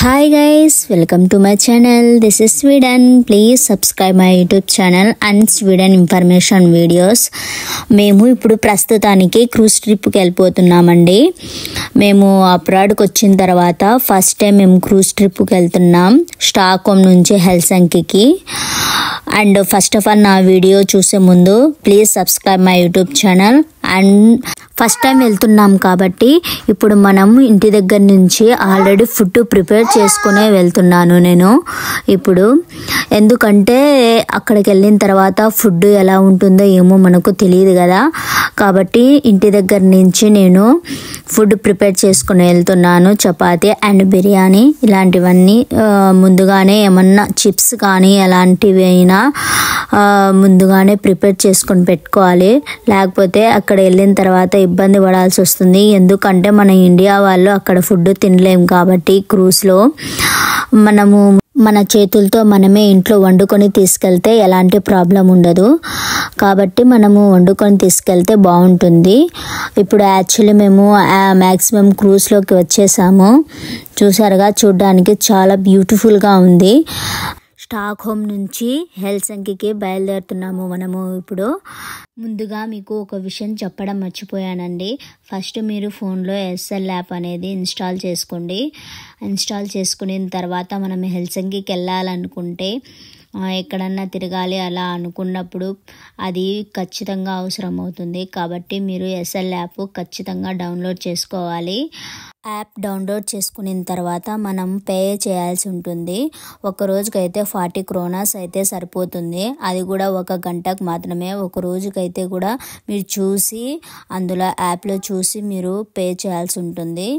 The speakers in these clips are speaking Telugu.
Hi guys, welcome to my channel. This is Sweden. Please subscribe my YouTube channel and Sweden information videos. మేము ఇప్పుడు ప్రస్తుతానికి క్రూజ్ ట్రిప్కి వెళ్ళిపోతున్నామండి. మేము అబ్రాడ్కి వచ్చిన తర్వాత ఫస్ట్ టైం మేము క్రూజ్ ట్రిప్కి వెళ్తున్నాం స్టాక్హోమ్ నుంచి హెల్సింకికి. అండ్ ఫస్ట్ ఆఫ్ ఆల్ నా వీడియో చూసే ముందు please subscribe my YouTube channel. And first time వెళ్తున్నాం కాబట్టి ఇప్పుడు మనం ఇంటి దగ్గర నుంచి ఆల్రెడీ ఫుడ్ ప్రిపేర్ చేసుకునే వెళ్తున్నాను నేను ఇప్పుడు. ఎందుకంటే అక్కడికి వెళ్ళిన తర్వాత ఫుడ్ ఎలా ఉంటుందో ఏమో మనకు తెలియదు కదా, కాబట్టి ఇంటి దగ్గర నుంచి నేను ఫుడ్ ప్రిపేర్ చేసుకుని వెళ్తున్నాను. చపాతీ అండ్ బిర్యానీ ఇలాంటివన్నీ ముందుగానే, ఏమన్నా చిప్స్ కానీ ఎలాంటివి అయినా ముందుగానే ప్రిపేర్ చేసుకొని పెట్టుకోవాలి. లేకపోతే అక్కడ వెళ్ళిన తర్వాత ఇబ్బంది పడాల్సి వస్తుంది. ఎందుకంటే మన ఇండియా వాళ్ళు అక్కడ ఫుడ్ తినలేము కాబట్టి క్రూజ్లో మనము మన చేతులతో మనమే ఇంట్లో వండుకొని తీసుకెళ్తే ఎలాంటి ప్రాబ్లం ఉండదు. కాబట్టి మనము వండుకొని తీసుకెళ్తే బాగుంటుంది. ఇప్పుడు యాక్చువల్లీ మేము మ్యాక్సిమం క్రూజ్లోకి వచ్చేసాము. చూసారుగా, చూడడానికి చాలా బ్యూటిఫుల్గా ఉంది. స్టాక్హోమ్ నుంచి హెల్సింకికి బయలుదేరుతున్నాము మనము ఇప్పుడు. ముందుగా మీకు ఒక విషయం చెప్పడం మర్చిపోయానండి. ఫస్ట్ మీరు ఫోన్లో ఎస్ఎల్ యాప్ అనేది ఇన్స్టాల్ చేసుకోండి. ఇన్స్టాల్ చేసుకున్న తర్వాత మనం హెల్సింకికి వెళ్ళాలనుకుంటే, ఎక్కడన్నా తిరగాలి అలా అనుకున్నప్పుడు అది ఖచ్చితంగా అవసరం అవుతుంది. కాబట్టి మీరు ఎస్ఎల్ యాప్ ఖచ్చితంగా డౌన్లోడ్ చేసుకోవాలి. యాప్ డౌన్లోడ్ చేసుకున్న తర్వాత మనం పే చేయాల్సి ఉంటుంది. ఒక రోజుకైతే 40 క్రోనాస్ అయితే సరిపోతుంది. అది కూడా 1 గంటకు మాత్రమే. ఒక రోజుకైతే కూడా మీరు చూసి అందులో యాప్లో చూసి మీరు పే చేయాల్సి ఉంటుంది.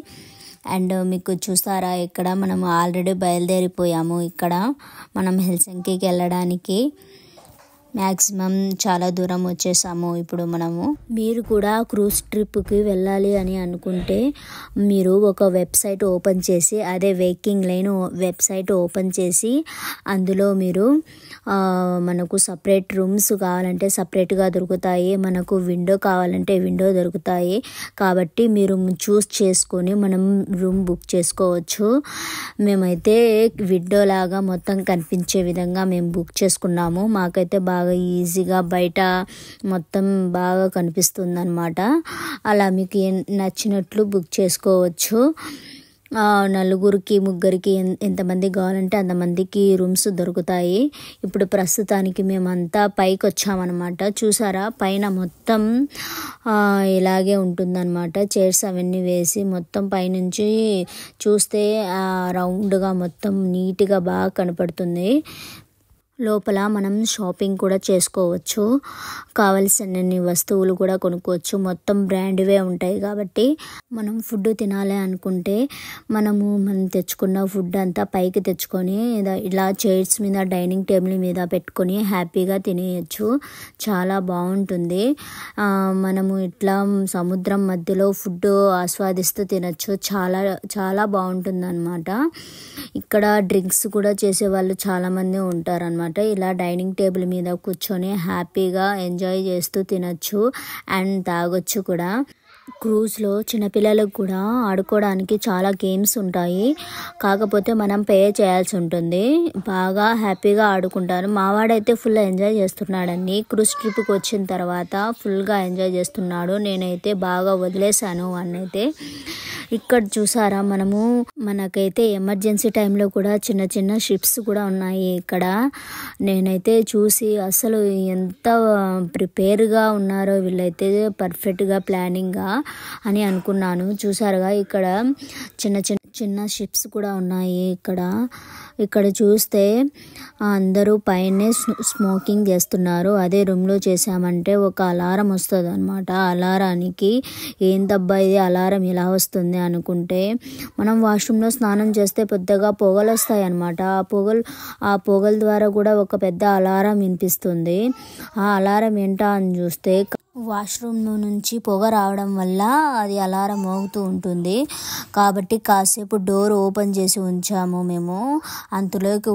అండ్ మీకు చూస్తారా, ఇక్కడ మనం ఆల్రెడీ బయలుదేరిపోయాము. ఇక్కడ మనం హెల్సింకికి వెళ్ళడానికి మ్యాక్సిమం చాలా దూరం వచ్చేసాము ఇప్పుడు మనము. మీరు కూడా క్రూజ్ ట్రిప్కి వెళ్ళాలి అని అనుకుంటే మీరు ఒక వెబ్సైట్ ఓపెన్ చేసి, అదే వేకింగ్ లైన్ వెబ్సైట్ ఓపెన్ చేసి అందులో మీరు మనకు సపరేట్ రూమ్స్ కావాలంటే సపరేట్గా దొరుకుతాయి, మనకు విండో కావాలంటే విండో దొరుకుతాయి. కాబట్టి మీరు చూస్ చేసుకొని మనం రూమ్ బుక్ చేసుకోవచ్చు. మేమైతే విండో లాగా మొత్తం కనిపించే విధంగా మేము బుక్ చేసుకున్నాము. మాకైతే బాగా ఈజీగా బయట మొత్తం బాగా కనిపిస్తుంది అన్నమాట. అలా మీకు నచ్చినట్లు బుక్ చేసుకోవచ్చు. నలుగురికి, ముగ్గురికి ఎంతమంది కావాలంటే అంతమందికి రూమ్స్ దొరుకుతాయి. ఇప్పుడు ప్రస్తుతానికి మేమంతా పైకి వచ్చామన్నమాట. చూసారా, పైన మొత్తం ఇలాగే ఉంటుందన్నమాట. చైర్స్ అవన్నీ వేసి మొత్తం పైనుంచి చూస్తే రౌండ్గా మొత్తం నీట్గా బాగా కనపడుతుంది. లోపల మనం షాపింగ్ కూడా చేసుకోవచ్చు. కావలసినన్ని వస్తువులు కూడా కొనుక్కోవచ్చు. మొత్తం బ్రాండ్వే ఉంటాయి కాబట్టి మనం ఫుడ్ తినాలి అనుకుంటే మనం తెచ్చుకున్న ఫుడ్ అంతా పైకి తెచ్చుకొని ఇలా చైర్స్ మీద, డైనింగ్ టేబుల్ మీద పెట్టుకొని హ్యాపీగా తినేయచ్చు. చాలా బాగుంటుంది. మనము ఇట్లా సముద్రం మధ్యలో ఫుడ్ ఆస్వాదిస్తూ తినచ్చు. చాలా చాలా బాగుంటుంది అన్నమాట. ఇక్కడ డ్రింక్స్ కూడా చేసేవాళ్ళు చాలామంది ఉంటారన్నమాట. ఇలా డైనింగ్ టేబుల్ మీద కూర్చొని హ్యాపీగా ఎంజాయ్ చేస్తూ తినచ్చు అండ్ తాగొచ్చు కూడా. క్రూజ్లో చిన్నపిల్లలకు కూడా ఆడుకోవడానికి చాలా గేమ్స్ ఉంటాయి. కాకపోతే మనం పే చేయాల్సి ఉంటుంది. బాగా హ్యాపీగా ఆడుకుంటారు. మావాడైతే ఫుల్ ఎంజాయ్ చేస్తున్నాడండి. క్రూజ్ ట్రిప్కి వచ్చిన తర్వాత ఫుల్గా ఎంజాయ్ చేస్తున్నాడు. నేనైతే బాగా వదిలేశాను వాడినైతే. ఇక్కడ చూసారా, మనకైతే ఎమర్జెన్సీ టైంలో కూడా చిన్న చిన్న షిప్స్ కూడా ఉన్నాయి ఇక్కడ. నేనైతే చూసి అసలు ఎంత ప్రిపేర్గా ఉన్నారో వీళ్ళైతే, పర్ఫెక్ట్గా ప్లానింగ్గా అని అనుకున్నాను. చూసారుగా, ఇక్కడ చిన్న షిప్స్ కూడా ఉన్నాయి ఇక్కడ చూస్తే అందరూ పైనే స్మోకింగ్ చేస్తున్నారు. అదే రూమ్లో చేసామంటే ఒక అలారం వస్తుంది అనమాట. అలారానికి ఏందబ్బా ఇది అలారం ఇలా వస్తుంది అనుకుంటే, మనం వాష్రూమ్లో స్నానం చేస్తే పెద్దగా పొగలు వస్తాయి అన్నమాట. ఆ పొగల ద్వారా కూడా ఒక పెద్ద అలారం వినిపిస్తుంది. ఆ అలారం ఏంటా అని చూస్తే వాష్రూమ్ నుంచి పొగ రావడం వల్ల అది అలారం మోగుతూ ఉంటుంది. కాబట్టి కాసేపు డోర్ ఓపెన్ చేసి ఉంచాము మేము. అంతలోకి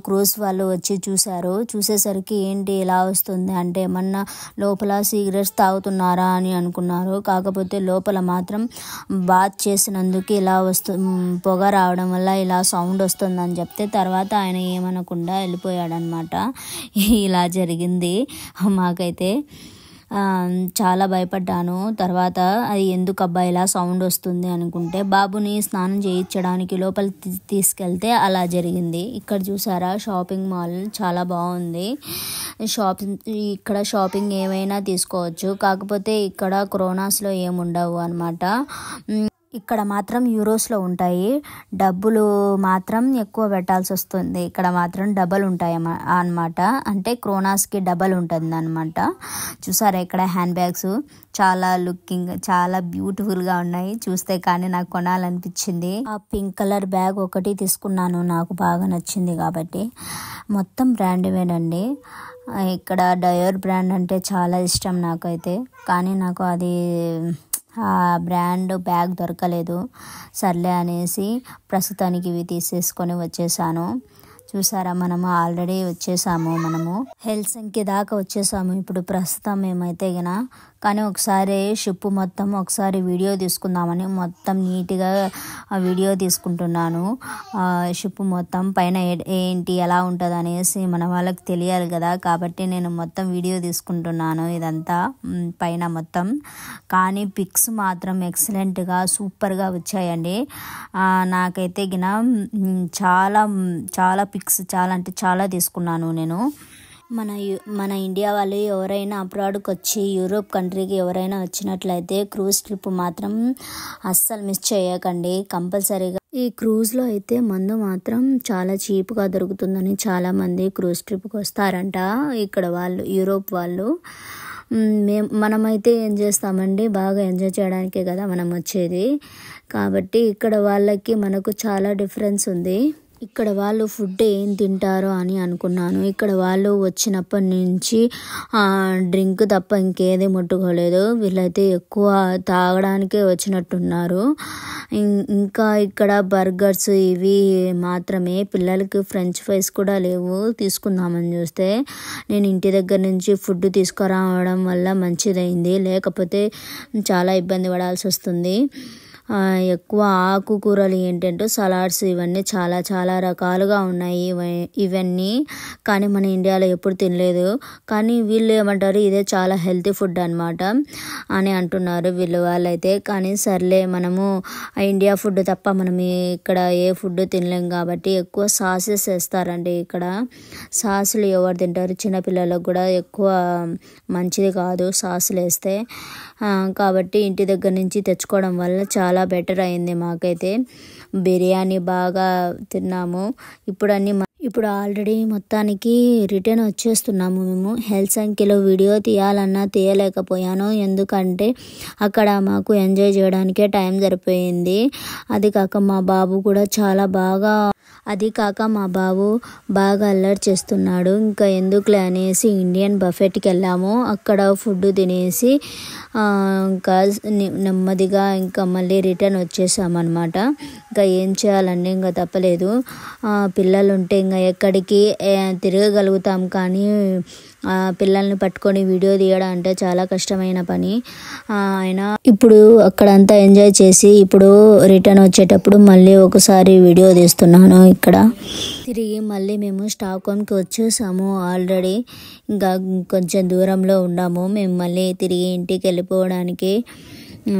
క్రూజ్ వాళ్ళు వచ్చి చూశారు. చూసేసరికి ఏంటి ఇలా వస్తుంది అంటే ఏమన్నా లోపల సిగరెట్స్ తాగుతున్నారా అని అనుకున్నారు. కాకపోతే లోపల మాత్రం బాత్ చేసినందుకు ఇలా పొగ రావడం వల్ల ఇలా సౌండ్ వస్తుందని చెప్తే తర్వాత ఆయన ఏమనకుండా వెళ్ళిపోయాడనమాట. ఇలా జరిగింది మాకైతే. చాలా భయపడ్డాను. తర్వాత అది ఎందుకు అబ్బా ఇలా సౌండ్ వస్తుంది అనుకుంటే బాబుని స్నానం చేయించడానికి లోపల తీసుకెళ్తే అలా జరిగింది. ఇక్కడ చూసారా షాపింగ్ మాల్ చాలా బాగుంది. ఇక్కడ షాపింగ్ ఏమైనా తీసుకోవచ్చు. కాకపోతే ఇక్కడ కొరోనాస్లో ఏముండవు అనమాట. ఇక్కడ మాత్రం యూరోస్లో ఉంటాయి. డబ్బులు మాత్రం ఎక్కువ పెట్టాల్సి వస్తుంది. ఇక్కడ మాత్రం డబల్ ఉంటాయి అన్నమాట. అంటే క్రోనాస్కి డబల్ ఉంటుంది అనమాట. చూసారా ఇక్కడ హ్యాండ్ బ్యాగ్స్ చాలా చాలా బ్యూటిఫుల్గా ఉన్నాయి. చూస్తే కానీ నాకు కొనాలనిపించింది. ఆ పింక్ కలర్ బ్యాగ్ ఒకటి తీసుకున్నాను, నాకు బాగా నచ్చింది కాబట్టి. మొత్తం బ్రాండ్వేనండి. ఇక్కడ డయోర్ బ్రాండ్ అంటే చాలా ఇష్టం నాకైతే. కానీ నాకు అది ఆ బ్రాండ్ బ్యాగ్ దొరకలేదు. సర్లే అనేసి ప్రస్తుతానికి ఇవి తీసేసుకొని వచ్చేసాను. చూసారా మనము ఆల్రెడీ వచ్చేసాము. మనము హెల్సింకి దాకా వచ్చేసాము ఇప్పుడు ప్రస్తుతం మేమైతే గిన. కానీ ఒకసారి షిప్ మొత్తం ఒకసారి వీడియో తీసుకుందామని మొత్తం నీట్గా వీడియో తీసుకుంటున్నాను. షిప్ మొత్తం పైన ఏంటి ఎలా ఉంటుంది అనేసి మన వాళ్ళకి తెలియాలి కదా. కాబట్టి నేను మొత్తం వీడియో తీసుకుంటున్నాను ఇదంతా పైన మొత్తం. కానీ పిక్స్ మాత్రం ఎక్సలెంట్గా సూపర్గా వచ్చాయండి. నాకైతే గిన చాలా చాలా పిక్స్ చాలా అంటే చాలా తీసుకున్నాను నేను. మన ఇండియా వాళ్ళు ఎవరైనా అబ్రాడ్కి వచ్చి యూరోప్ కంట్రీకి ఎవరైనా వచ్చినట్లయితే క్రూజ్ ట్రిప్ మాత్రం అస్సలు మిస్ చేయకండి కంపల్సరీగా. ఈ క్రూజ్లో అయితే మందు మాత్రం చాలా చీప్గా దొరుకుతుందని చాలామంది క్రూజ్ ట్రిప్కి వస్తారంట ఇక్కడ వాళ్ళు, యూరోప్ వాళ్ళు. మనమైతే ఏం చేస్తామండి, బాగా ఎంజాయ్ చేయడానికే కదా మనం వచ్చేది. కాబట్టి ఇక్కడ వాళ్ళకి మనకు చాలా డిఫరెన్స్ ఉంది. ఇక్కడ వాళ్ళు ఫుడ్ ఏం తింటారో అని అనుకున్నాను. ఇక్కడ వాళ్ళు వచ్చినప్పటి నుంచి డ్రింక్ తప్ప ఇంకేది ముట్టుకోలేదు. వీళ్ళైతే ఎక్కువ తాగడానికే వచ్చినట్టున్నారు. ఇంకా ఇక్కడ బర్గర్స్ ఇవి మాత్రమే, పిల్లలకి ఫ్రెంచ్ ఫ్రైస్ కూడా లేవు. తీసుకుందామని చూస్తే నేను ఇంటి దగ్గర నుంచి ఫుడ్ తీసుకురావడం వల్ల మంచిదైంది, లేకపోతే చాలా ఇబ్బంది పడాల్సి వస్తుంది. ఎక్కువ ఆకుకూరలు ఏంటంటే సలాడ్స్ ఇవన్నీ చాలా చాలా రకాలుగా ఉన్నాయి ఇవన్నీ. కానీ మన ఇండియాలో ఎప్పుడు తినలేదు. కానీ వీళ్ళు ఏమంటారు ఇదే చాలా హెల్తీ ఫుడ్ అనమాట అని అంటున్నారు వీళ్ళు వాళ్ళైతే. కానీ సర్లే, మనము ఇండియా ఫుడ్ తప్ప మనం ఇక్కడ ఏ ఫుడ్ తినలేం కాబట్టి ఎక్కువ సాసెస్ వేస్తారండి ఇక్కడ. సాసులు ఎవరు తింటారు, చిన్నపిల్లలకు కూడా ఎక్కువ మంచిది కాదు సాసులు వేస్తే. కాబట్టి ఇంటి దగ్గర నుంచి తెచ్చుకోవడం వల్ల చాలా బెటర్ అయింది మాకైతే. బిర్యానీ బాగా తిన్నాము. ఇప్పుడు ఆల్రెడీ మొత్తానికి రిటర్న్ వచ్చేస్తున్నాము మేము. హెల్సింకిలో వీడియో తీయాలన్నా తీయలేకపోయాను, ఎందుకంటే అక్కడ మాకు ఎంజాయ్ చేయడానికే టైం సరిపోయింది. అది కాక మా బాబు బాగా అల్లరి చేస్తున్నాడు. ఇంకా ఎందుకులే అనేసి ఇండియన్ బఫెట్కి వెళ్ళాము. అక్కడ ఫుడ్ తినేసి ఇంకా నెమ్మదిగా ఇంకా మళ్ళీ రిటర్న్ వచ్చేసామన్నమాట. ఇంకా ఏం చేయాలండి, ఇంకా తప్పలేదు. పిల్లలు ఉంటే ఇంకా ఎక్కడికి తిరగగలుగుతాం, కానీ పిల్లల్ని పట్టుకొని వీడియో తీయడం అంటే చాలా కష్టమైన పని. ఆయన ఇప్పుడు అక్కడంతా ఎంజాయ్ చేసి ఇప్పుడు రిటర్న్ వచ్చేటప్పుడు మళ్ళీ ఒకసారి వీడియో తీస్తున్నాను. ఇక్కడ తిరిగి మళ్ళీ మేము స్టాక్హోమ్కి వచ్చేసాము ఆల్రెడీ. ఇంకా కొంచెం దూరంలో ఉన్నాము మేము. మళ్ళీ తిరిగి ఇంటికి వెళ్ళిపోవడానికి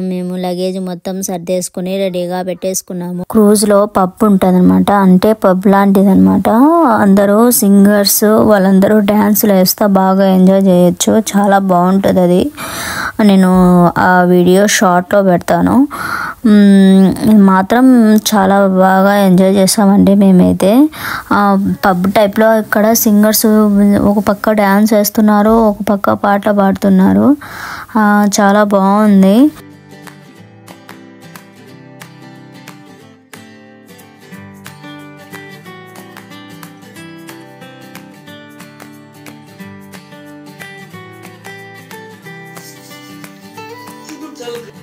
మేము లగేజ్ మొత్తం సర్దేసుకుని రెడీగా పెట్టేసుకున్నాము. క్రూజ్లో పబ్ ఉంటుంది అనమాట, అంటే పబ్ లాంటిది అనమాట. అందరూ సింగర్స్ వాళ్ళందరూ డ్యాన్సులు వేస్తూ బాగా ఎంజాయ్ చేయొచ్చు. చాలా బాగుంటుంది అది. నేను ఆ వీడియో షార్ట్లో పెడతాను. మాత్రం చాలా బాగా ఎంజాయ్ చేసామండి మేమైతే. పబ్ టైప్లో ఇక్కడ సింగర్స్ ఒక పక్క డ్యాన్స్ వేస్తున్నారు, ఒక పక్క పాటలు పాడుతున్నారు. చాలా బాగుంది. Crystal